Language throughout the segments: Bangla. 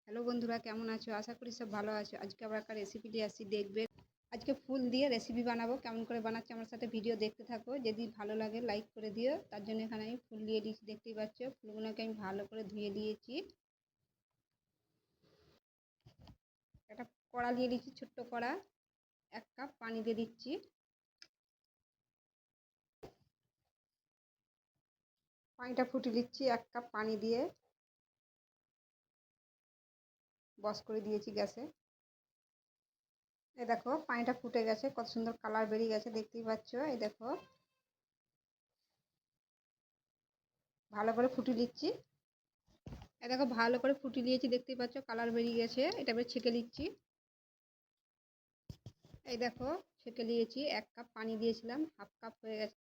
হ্যালো বন্ধুরা, কেমন আছো? আশা করি সব ভালো আছো। আজকে আবার একটা রেসিপি নিয়ে আসছি, দেখবে। আজকে ফুল দিয়ে রেসিপি বানাবো। কেমন করে বানাচ্ছি আমার সাথে ভিডিও দেখতে থাকো। যদি ভালো লাগে লাইক করে দিও। তার জন্য এখানে আমি ফুল দিয়ে দিয়েছি, দেখতেই পাচ্ছ। ফুলগুলোকে আমি ভালো করে ধুয়ে দিয়েছি। একটা কড়া দিয়ে দিচ্ছি, ছোট্ট কড়া। 1 কাপ পানি দিয়ে দিচ্ছি। পানিটা ফুটিয়ে দিচ্ছি 1 কাপ পানি দিয়ে। বস করে দিয়েছি গ্যাসে। এই দেখো পানিটা ফুটে গেছে, কত সুন্দর কালার বেরিয়ে গেছে, দেখতেই পাচ্ছ। এই দেখো ভালো করে ফুটিয়ে দিচ্ছি। এই দেখো ভালো করে ফুটিয়ে দিয়েছি, দেখতেই পাচ্ছ কালার বেরিয়ে গেছে। এটা এবার ছেঁকে নিচ্ছি। এই দেখো ছেঁকে নিয়েছি। 1 কাপ পানি দিয়েছিলাম, হাফ কাপ হয়ে গেছে।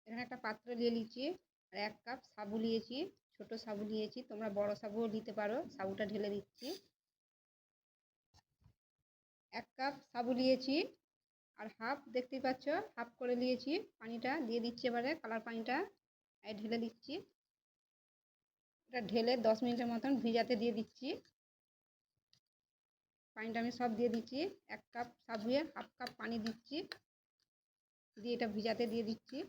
এখানে একটা পাত্র নিয়ে নিচ্ছি। আর 1 কাপ সাবু নিয়েছি, ছোট সাবু নিয়েছি, তোমরা বড় সাবুও দিতে পারো। সাবুটা ঢেলে দিচ্ছি। 1 কাপ সাবু নিয়েছি আর হাফ, দেখতেই পাচ্ছ, হাফ করে নিয়েছি। পানিটা দিয়ে দিচ্ছি, এবারে কালার পানিটা ঢেলে দিচ্ছি। এটা ঢেলে 10 মিনিটের মতন ভিজাতে দিয়ে দিচ্ছি। পানিটা আমি সব দিয়ে দিচ্ছি। 1 কাপ সাবুয়ে হাফ কাপ পানি দিচ্ছি, দিয়ে এটা ভিজাতে দিয়ে দিচ্ছি।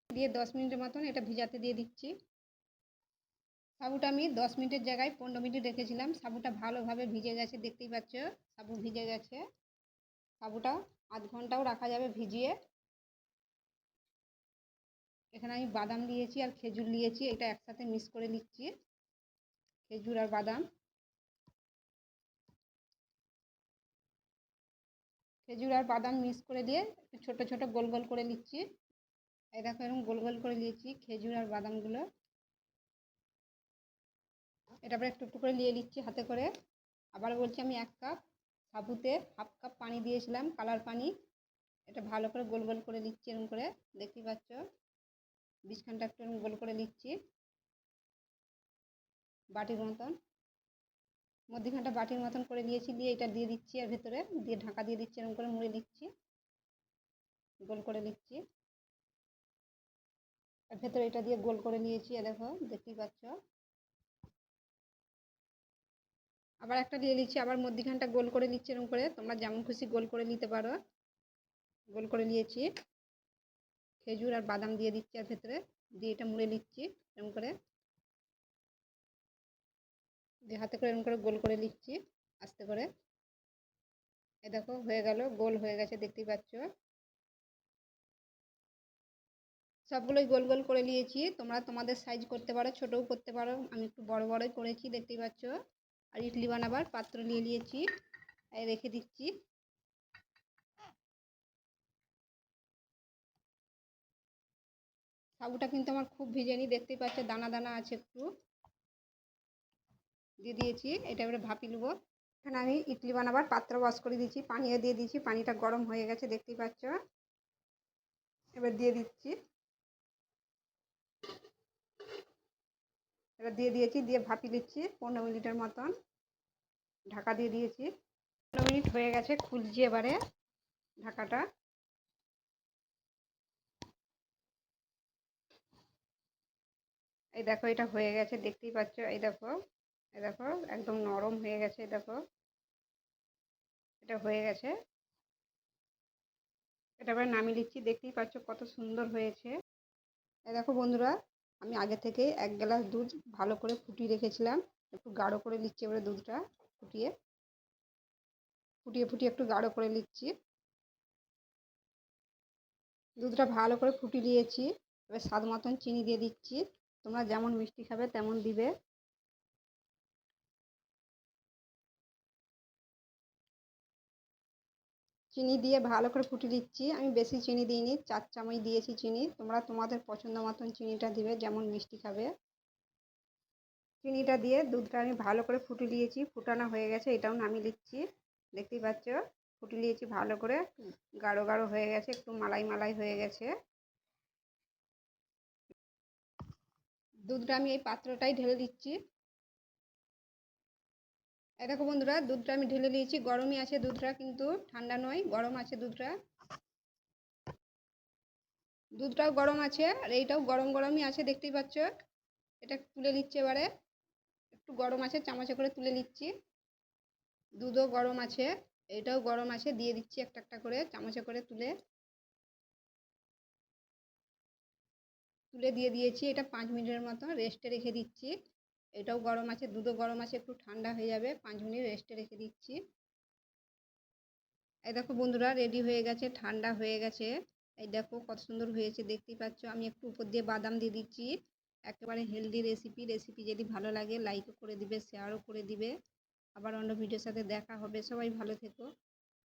দিয়ে 10 মিনিটের মতন এটা ভিজাতে দিয়ে দিচ্ছি। সাবুটা আমি 10 মিনিটের জায়গায় 15 মিনিট রেখেছিলাম। সাবুটা ভালোভাবে ভিজে গেছে, দেখতেই পাচ্ছ। সাবু ভিজে গেছে। সাবুটা আধ ঘন্টাও রাখা যাবে ভিজিয়ে। এখানে আমি বাদাম নিয়েছি আর খেজুর নিয়েছি, এটা একসাথে মিক্স করে নিচ্ছি। খেজুর আর বাদাম, খেজুর আর বাদাম মিক্স করে দিয়ে একটু ছোট ছোট গোল গোল করে নিচ্ছি। এই দেখো এরকম গোল গোল করে নিয়েছি খেজুর আর বাদামগুলো। এটা আবার একটু একটু করে নিয়ে নিচ্ছি হাতে করে। আবার বলছি, আমি 1 কাপ সাবুতে হাফ কাপ পানি দিয়েছিলাম, কালার পানি। এটা ভালো করে গোল গোল করে নিচ্ছি এরকম করে, দেখতেই পাচ্ছ। বিছখানটা একটু এরকম গোল করে নিচ্ছি, বাটির মতন। মধ্যিখানটা বাটির মতন করে নিয়েছি, দিয়ে এটা দিয়ে দিচ্ছি এর ভেতরে, দিয়ে ঢাকা দিয়ে দিচ্ছি, এরকম করে মুড়ে দিচ্ছি, গোল করে নিচ্ছি। এর ভেতরে এটা দিয়ে গোল করে নিয়েছি, দেখো দেখতেই পাচ্ছ। আবার একটা দিয়ে নিচ্ছি, আবার মধ্যিখানটা গোল করে নিচ্ছি এরকম করে, তোমরা যেমন খুশি গোল করে নিতে পারো। গোল করে নিয়েছি। খেজুর আর বাদাম দিয়ে দিচ্ছি এর ভেতরে, দিয়ে এটা মুড়ে নিচ্ছি এরকম করে, দিয়ে হাতে করে এরকম করে গোল করে নিচ্ছি আস্তে করে। এই দেখো হয়ে গেল, গোল হয়ে গেছে, দেখতেই পাচ্ছ। সবগুলোই গোল গোল করে নিয়েছি। তোমরা তোমাদের সাইজ করতে পারো, ছোটও করতে পারো। আমি একটু বড় বড়ই করেছি, দেখতেই পাচ্ছ। আর ইডলি বানাবার পাত্র নিয়ে নিয়েছি, রেখে দিচ্ছি। সাবুটা কিন্তু আমার খুব ভিজেনি, দেখতেই পাচ্ছ, দানা দানা আছে একটু। দিয়ে দিয়েছি, এটা এবারে ভাপিয়ে নেবো। এখানে আমি ইডলি বানাবার পাত্র ওয়াশ করে দিয়েছি, পানিও দিয়ে দিয়েছি। পানিটা গরম হয়ে গেছে, দেখতেই পাচ্ছ। এবার দিয়ে দিচ্ছি। এবার দিয়ে দিয়েছি, দিয়ে ভাপিয়ে দিচ্ছি 15 মিনিটের মতন। ঢাকা দিয়ে দিয়েছি। 15 মিনিট হয়ে গেছে, খুলছি এবারে ঢাকাটা। এই দেখো এটা হয়ে গেছে, দেখতেই পাচ্ছ। এই দেখো, এই দেখো একদম নরম হয়ে গেছে। এই দেখো এটা হয়ে গেছে। এটা এবার নামিয়ে দিচ্ছি, দেখতেই পাচ্ছ কত সুন্দর হয়েছে। এই দেখো বন্ধুরা, আমি আগে থেকে 1 গ্লাস দুধ ভালো করে ফুটিয়ে রেখেছিলাম। একটু গাঢ় করে নিচ্ছি এবারে দুধটা, ফুটিয়ে ফুটিয়ে ফুটিয়ে একটু গাঢ় করে নিচ্ছি। দুধটা ভালো করে ফুটিয়ে দিয়েছি। এবার স্বাদ মতন চিনি দিয়ে দিচ্ছি। তোমরা যেমন মিষ্টি খাবে তেমন দিবে। চিনি দিয়ে ভালো করে ফুটিয়ে দিচ্ছি। আমি বেশি চিনি দিইনি, 4 চামচ দিয়েছি চিনি। তোমরা তোমাদের পছন্দ মতন চিনিটা দিবে, যেমন মিষ্টি খাবে। চিনিটা দিয়ে দুধটা আমি ভালো করে ফুটিয়ে দিয়েছি, ফুটানো হয়ে গেছে। এটাও নামিয়ে দিচ্ছি, দেখতেই পাচ্ছ। ফুটিয়ে দিয়েছি ভালো করে, গাঢ় গাঢ় হয়ে গেছে, একটু মালাই মালাই হয়ে গেছে। দুধটা আমি এই পাত্রটাই ঢেলে দিচ্ছি। এই দেখো বন্ধুরা, দুধটা আমি ঢেলে দিয়েছি। গরমই আছে দুধটা, কিন্তু ঠান্ডা নয়, গরম আছে দুধটা। দুধটাও গরম আছে আর এইটাও গরম গরমই আছে, দেখতেই পাচ্ছ। এটা তুলে নিচ্ছি। এবারে একটু গরম আছে, চামচে করে তুলে নিচ্ছি। দুধও গরম আছে, এটাও গরম আছে, দিয়ে দিচ্ছি একটা একটা করে চামচে করে তুলে দিয়ে দিয়েছি। এটা 5 মিনিটের মতো রেস্টে রেখে দিচ্ছি। এটাও গরম আছে, দুধও গরম আছে, একটু ঠান্ডা হয়ে যাবে, 5 মিনিট রেস্টে রেখে দিচ্ছি। এই দেখো বন্ধুরা, রেডি হয়ে গেছে, ঠান্ডা হয়ে গেছে। এই দেখো কত সুন্দর হয়েছে, দেখতেই পাচ্ছ। আমি একটু উপর দিয়ে বাদাম দিয়ে দিচ্ছি। একেবারে হেলদি রেসিপি যদি ভালো লাগে লাইকও করে দিবে, শেয়ারও করে দিবে। আবার অন্য ভিডিওর সাথে দেখা হবে। সবাই ভালো থেকো।